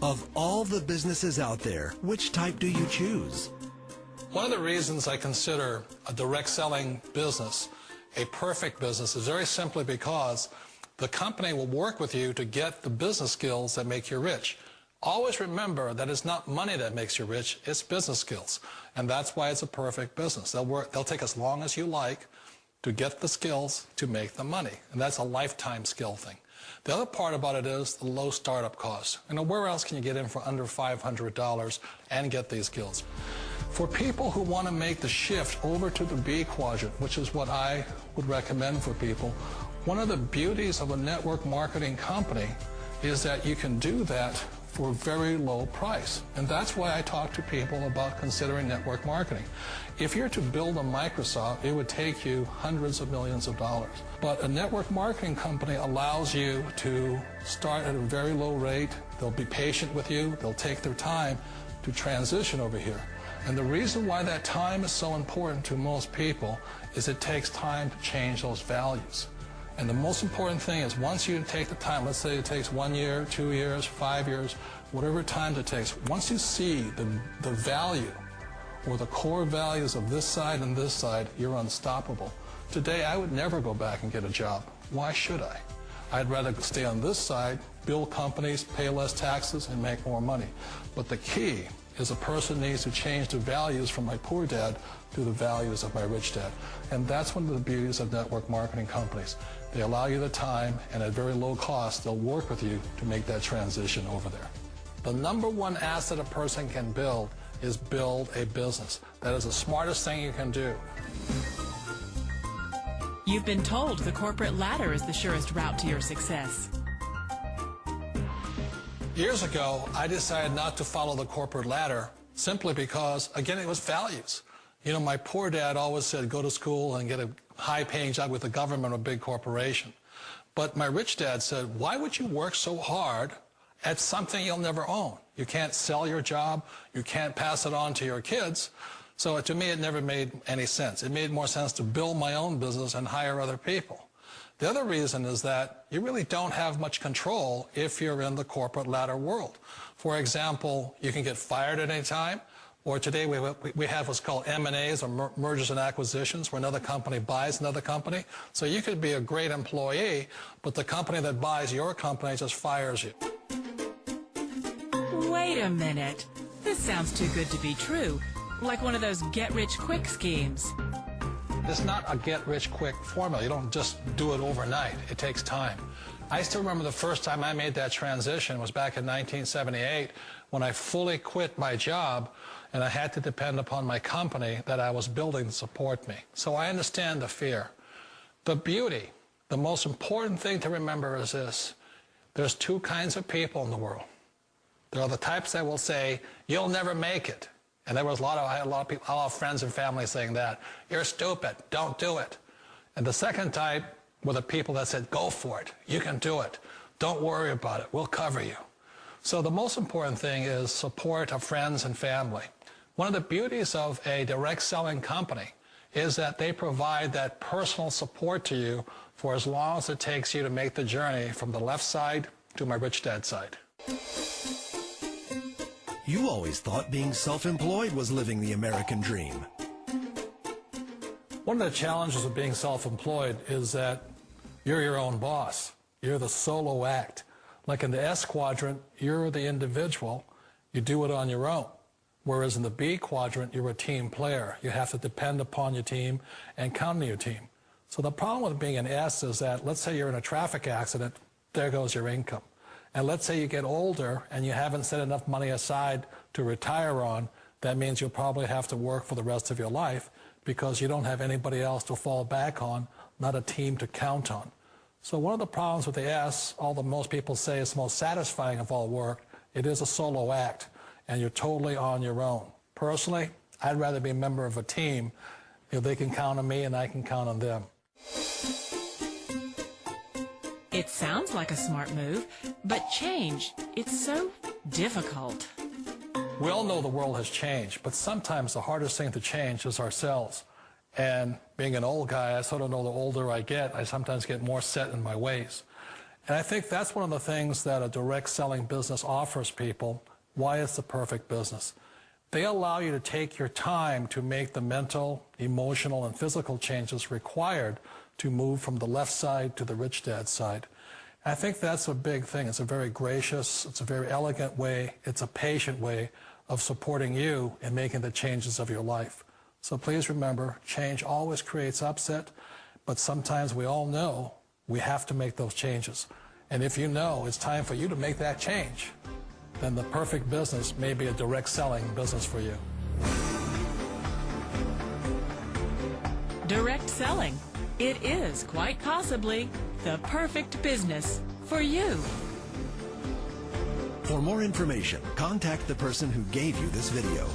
Of all the businesses out there, which type do you choose? One of the reasons I consider a direct selling business a perfect business is very simply because the company will work with you to get the business skills that make you rich. Always remember that it's not money that makes you rich, it's business skills. And that's why it's a perfect business. They'll take as long as you like to get the skills to make the money. And that's a lifetime skill thing. The other part about it is the low startup cost. You know, where else can you get in for under $500 and get these skills? For people who want to make the shift over to the B quadrant, which is what I would recommend for people, one of the beauties of a network marketing company is that you can do that for a very low price. And that's why I talk to people about considering network marketing. If you're to build a Microsoft, it would take you hundreds of millions of dollars. But a network marketing company allows you to start at a very low rate. They'll be patient with you. They'll take their time to transition over here. And the reason why that time is so important to most people is it takes time to change those values. And the most important thing is once you take the time, let's say it takes 1 year, 2 years, 5 years, whatever time it takes, once you see the value or the core values of this side and this side, you're unstoppable. Today, I would never go back and get a job. Why should I? I'd rather stay on this side, build companies, pay less taxes, and make more money. But the key is a person needs to change the values from my poor dad to the values of my rich dad. And that's one of the beauties of network marketing companies. They allow you the time, and at very low cost, they'll work with you to make that transition over there. The number one asset a person can build is build a business. That is the smartest thing you can do. You've been told the corporate ladder is the surest route to your success. Years ago, I decided not to follow the corporate ladder simply because, again, it was values. You know, my poor dad always said, go to school and get a high-paying job with the government or a big corporation. But my rich dad said, why would you work so hard at something you'll never own? You can't sell your job. You can't pass it on to your kids. So to me, it never made any sense. It made more sense to build my own business and hire other people. The other reason is that you really don't have much control if you're in the corporate ladder world. For example, you can get fired at any time, or today we have what's called M&As, or mergers and acquisitions, where another company buys another company. So you could be a great employee, but the company that buys your company just fires you. Wait a minute. This sounds too good to be true, like one of those get-rich-quick schemes. It's not a get-rich-quick formula. You don't just do it overnight. It takes time. I still remember the first time I made that transition was back in 1978 when I fully quit my job and I had to depend upon my company that I was building to support me. So I understand the fear. The beauty, the most important thing to remember is this. There's two kinds of people in the world. There are the types that will say, you'll never make it. And there was I had a lot of people, a lot of friends and family saying that. You're stupid. Don't do it. And the second type were the people that said, go for it. You can do it. Don't worry about it. We'll cover you. So the most important thing is support of friends and family. One of the beauties of a direct selling company is that they provide that personal support to you for as long as it takes you to make the journey from the left side to my rich dad side. You always thought being self-employed was living the American dream. One of the challenges of being self-employed is that you're your own boss. You're the solo act. Like in the S quadrant, you're the individual. You do it on your own. Whereas in the B quadrant, you're a team player. You have to depend upon your team and count on your team. So the problem with being an S is that, let's say you're in a traffic accident, there goes your income. And let's say you get older and you haven't set enough money aside to retire on, that means you'll probably have to work for the rest of your life because you don't have anybody else to fall back on, not a team to count on. So one of the problems with the S, although most people say it's the most satisfying of all work, it is a solo act and you're totally on your own. Personally, I'd rather be a member of a team if they can count on me and I can count on them. It sounds like a smart move, but change, it's so difficult. We all know the world has changed, but sometimes the hardest thing to change is ourselves. And being an old guy, I sort of know the older I get, I sometimes get more set in my ways. And I think that's one of the things that a direct selling business offers people, why it's the perfect business. They allow you to take your time to make the mental, emotional, and physical changes required to move from the left side to the rich dad side. I think that's a big thing. It's a very gracious, it's a very elegant way, it's a patient way of supporting you in making the changes of your life. So please remember, change always creates upset, but sometimes we all know we have to make those changes. And if you know it's time for you to make that change, then the perfect business may be a direct selling business for you. Direct selling. It is quite possibly the perfect business for you. For more information, contact the person who gave you this video.